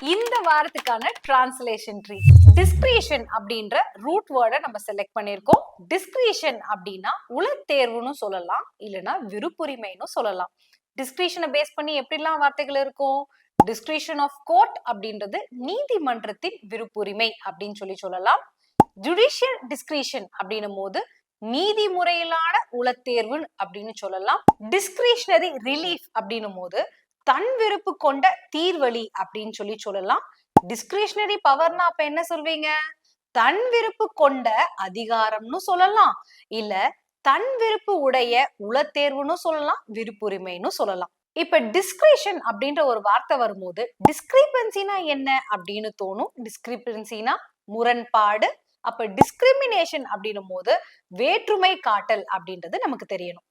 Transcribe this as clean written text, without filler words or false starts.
இந்த வாரத்துக்கான translation tree discretion அப்படின்ற ரூட் வேர்டை நம்ம செலக்ட் பண்ணியிருக்கோம். டிஸ்கிரிஷன் அப்படின்னா உளத்தேர்வுன்னு சொல்லலாம், இல்லைன்னா விருப்புரிமைன்னு சொல்லலாம். டிஸ்கிரிஷனை பேஸ் பண்ணி எப்படிலாம் வார்த்தைகள் இருக்கும்? டிஸ்கிரிஷன் ஆஃப் கோர்ட் அப்படின்றது நீதிமன்றத்தின் விருப்புரிமை அப்படின்னு சொல்லலாம். ஜுடிஷியல் டிஸ்கிரிஷன் அப்படின்னும் போது நீதிமுறையிலான உளத்தேர்வு அப்படின்னு சொல்லலாம். டிஸ்கிரிஷனரி ரிலீஃப் அப்படின்னும் போது தன் விருப்பு கொண்ட தீர்வழி அப்படின்னு சொல்லலாம். டிஸ்கிரிஷனரி பவர்னா அப்ப என்ன சொல்வீங்க? தன் விருப்பு கொண்ட அதிகாரம்னு சொல்லலாம், இல்ல தன் விருப்பு உடைய உளத்தேர்வுன்னு சொல்லலாம், விருப்புரிமைன்னு சொல்லலாம். இப்ப டிஸ்கிரிஷன் அப்படின்ற ஒரு வார்த்தை வரும்போது டிஸ்கிரிபன்சினா என்ன அப்படின்னு தோணும். டிஸ்கிரிபன்சினா முரண்பாடு. அப்ப டிஸ்கிரிமினேஷன் அப்படின்னும் போது வேற்றுமை காட்டல் அப்படின்றது நமக்கு தெரியணும்.